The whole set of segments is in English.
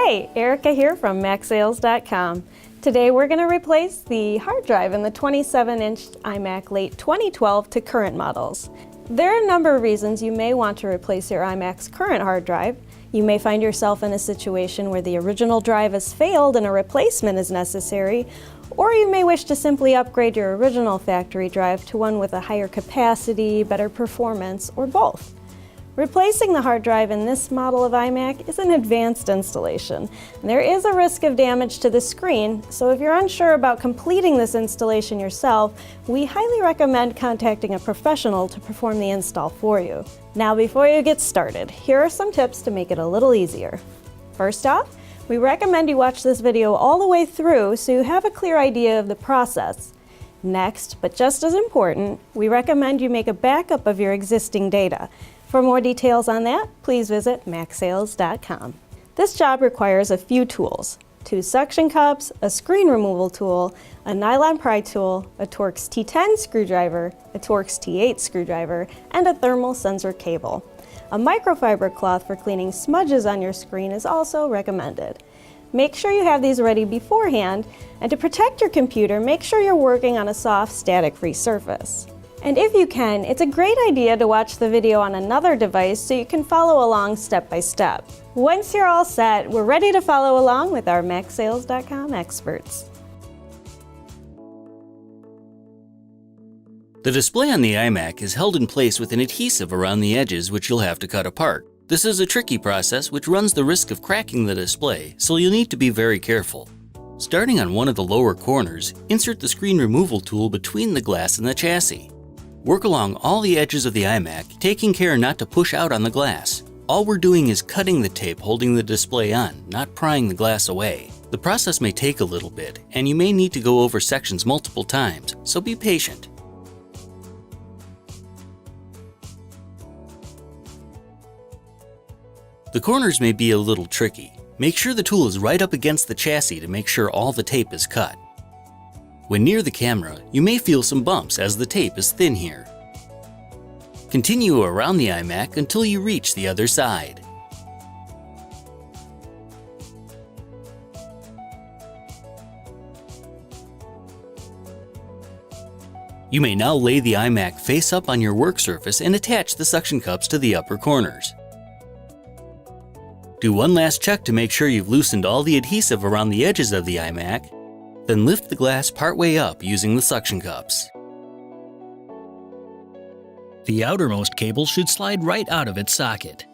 Hey, Erica here from MacSales.com. Today we're going to replace the hard drive in the 27-inch iMac late 2012 to current models. There are a number of reasons you may want to replace your iMac's current hard drive. You may find yourself in a situation where the original drive has failed and a replacement is necessary, or you may wish to simply upgrade your original factory drive to one with a higher capacity, better performance, or both. Replacing the hard drive in this model of iMac is an advanced installation. There is a risk of damage to the screen, so if you're unsure about completing this installation yourself, we highly recommend contacting a professional to perform the install for you. Now, before you get started, here are some tips to make it a little easier. First off, we recommend you watch this video all the way through so you have a clear idea of the process. Next, but just as important, we recommend you make a backup of your existing data. For more details on that, please visit MacSales.com. This job requires a few tools: 2 suction cups, a screen removal tool, a nylon pry tool, a Torx T10 screwdriver, a Torx T8 screwdriver, and a thermal sensor cable. A microfiber cloth for cleaning smudges on your screen is also recommended. Make sure you have these ready beforehand, and to protect your computer, make sure you're working on a soft, static-free surface. And if you can, it's a great idea to watch the video on another device so you can follow along step by step. Once you're all set, we're ready to follow along with our MacSales.com experts. The display on the iMac is held in place with an adhesive around the edges which you'll have to cut apart. This is a tricky process which runs the risk of cracking the display, so you'll need to be very careful. Starting on one of the lower corners, insert the screen removal tool between the glass and the chassis. Work along all the edges of the iMac, taking care not to push out on the glass. All we're doing is cutting the tape holding the display on, not prying the glass away. The process may take a little bit, and you may need to go over sections multiple times, so be patient. The corners may be a little tricky. Make sure the tool is right up against the chassis to make sure all the tape is cut. When near the camera, you may feel some bumps as the tape is thin here. Continue around the iMac until you reach the other side. You may now lay the iMac face up on your work surface and attach the suction cups to the upper corners. Do one last check to make sure you've loosened all the adhesive around the edges of the iMac, then lift the glass partway up using the suction cups. The outermost cable should slide right out of its socket.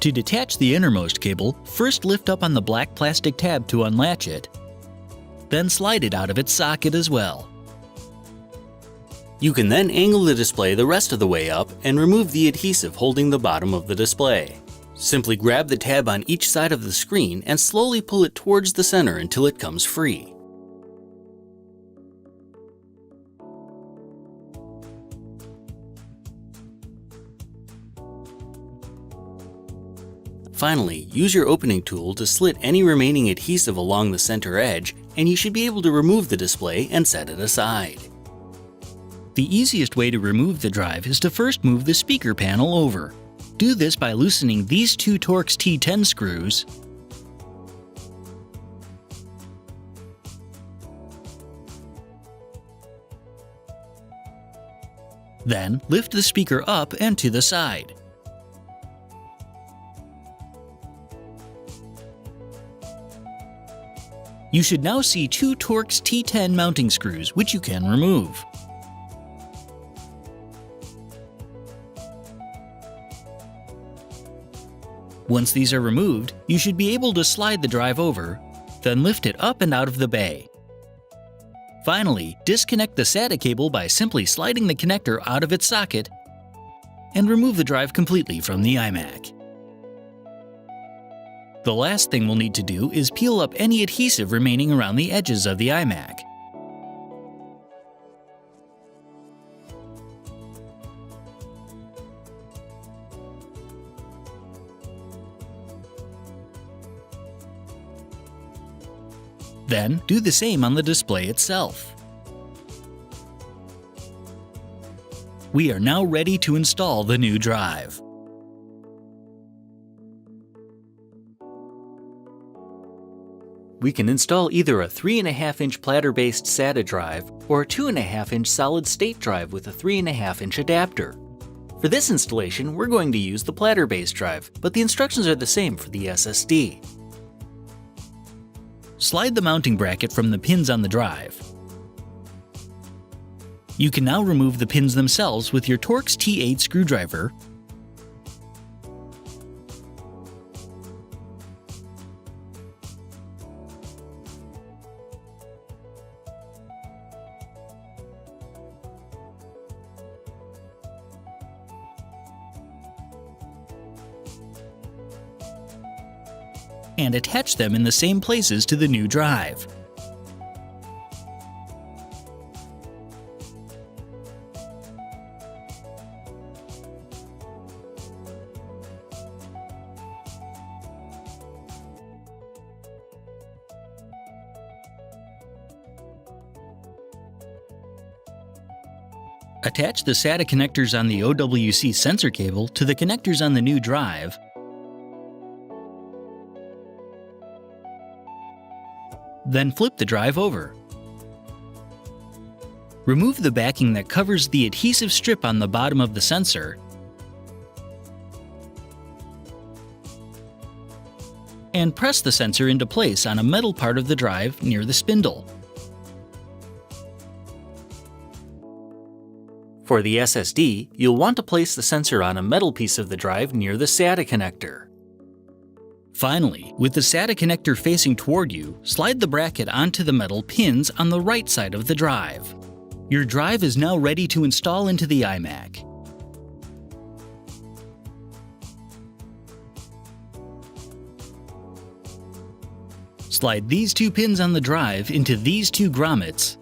To detach the innermost cable, first lift up on the black plastic tab to unlatch it, then slide it out of its socket as well. You can then angle the display the rest of the way up and remove the adhesive holding the bottom of the display. Simply grab the tab on each side of the screen and slowly pull it towards the center until it comes free. Finally, use your opening tool to slit any remaining adhesive along the center edge, and you should be able to remove the display and set it aside. The easiest way to remove the drive is to first move the speaker panel over. Do this by loosening these 2 Torx T10 screws then lift the speaker up and to the side. You should now see 2 Torx T10 mounting screws which you can remove. Once these are removed, you should be able to slide the drive over, then lift it up and out of the bay. Finally, disconnect the SATA cable by simply sliding the connector out of its socket and remove the drive completely from the iMac. The last thing we'll need to do is peel up any adhesive remaining around the edges of the iMac. Then, do the same on the display itself. We are now ready to install the new drive. we can install either a 3.5-inch platter-based SATA drive or a 2.5-inch solid-state drive with a 3.5-inch adapter. For this installation, we're going to use the platter-based drive, but the instructions are the same for the SSD. Slide the mounting bracket from the pins on the drive. You can now remove the pins themselves with your Torx T8 screwdriver, and attach them in the same places to the new drive. Attach the SATA connectors on the OWC sensor cable to the connectors on the new drive, then flip the drive over. Remove the backing that covers the adhesive strip on the bottom of the sensor, and press the sensor into place on a metal part of the drive near the spindle. For the SSD, you'll want to place the sensor on a metal piece of the drive near the SATA connector. Finally, with the SATA connector facing toward you, slide the bracket onto the metal pins on the right side of the drive. Your drive is now ready to install into the iMac. Slide these two pins on the drive into these two grommets,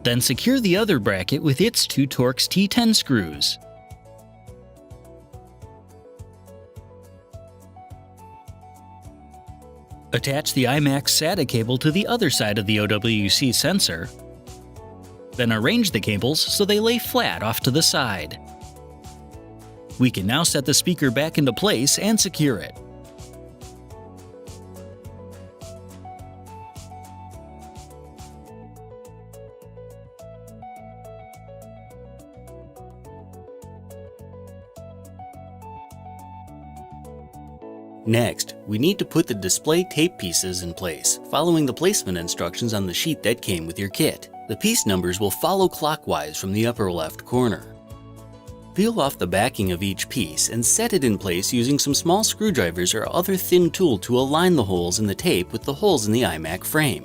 then secure the other bracket with its two Torx T10 screws. Attach the iMac SATA cable to the other side of the OWC sensor, then arrange the cables so they lay flat off to the side. We can now set the speaker back into place and secure it. Next, we need to put the display tape pieces in place, following the placement instructions on the sheet that came with your kit. The piece numbers will follow clockwise from the upper left corner. Peel off the backing of each piece and set it in place using some small screwdrivers or other thin tool to align the holes in the tape with the holes in the iMac frame.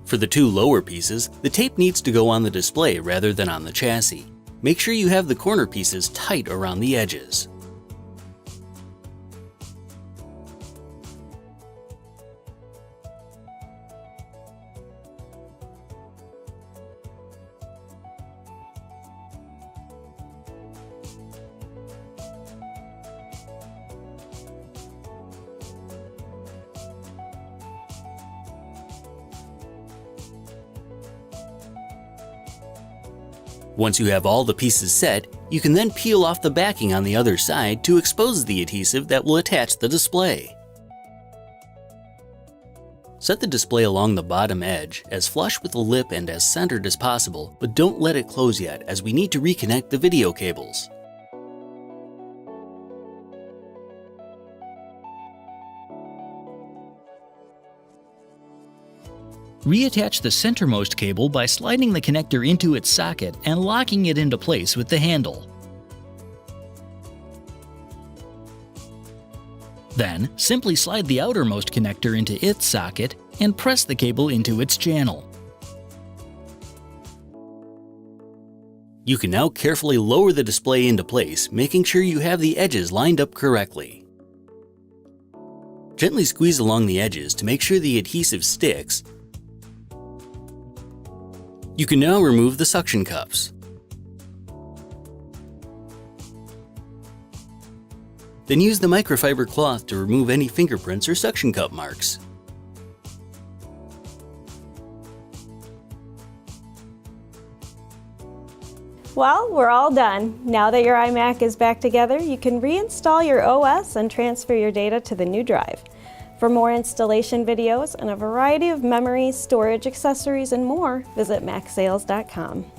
For the two lower pieces, the tape needs to go on the display rather than on the chassis. Make sure you have the corner pieces tight around the edges. Once you have all the pieces set, you can then peel off the backing on the other side to expose the adhesive that will attach the display. Set the display along the bottom edge, as flush with the lip and as centered as possible, but don't let it close yet as we need to reconnect the video cables. Reattach the centermost cable by sliding the connector into its socket and locking it into place with the handle. Then, simply slide the outermost connector into its socket and press the cable into its channel. You can now carefully lower the display into place, making sure you have the edges lined up correctly. Gently squeeze along the edges to make sure the adhesive sticks. You can now remove the suction cups. Then use the microfiber cloth to remove any fingerprints or suction cup marks. Well, we're all done. Now that your iMac is back together, you can reinstall your OS and transfer your data to the new drive. For more installation videos and a variety of memory, storage accessories, and more, visit macsales.com.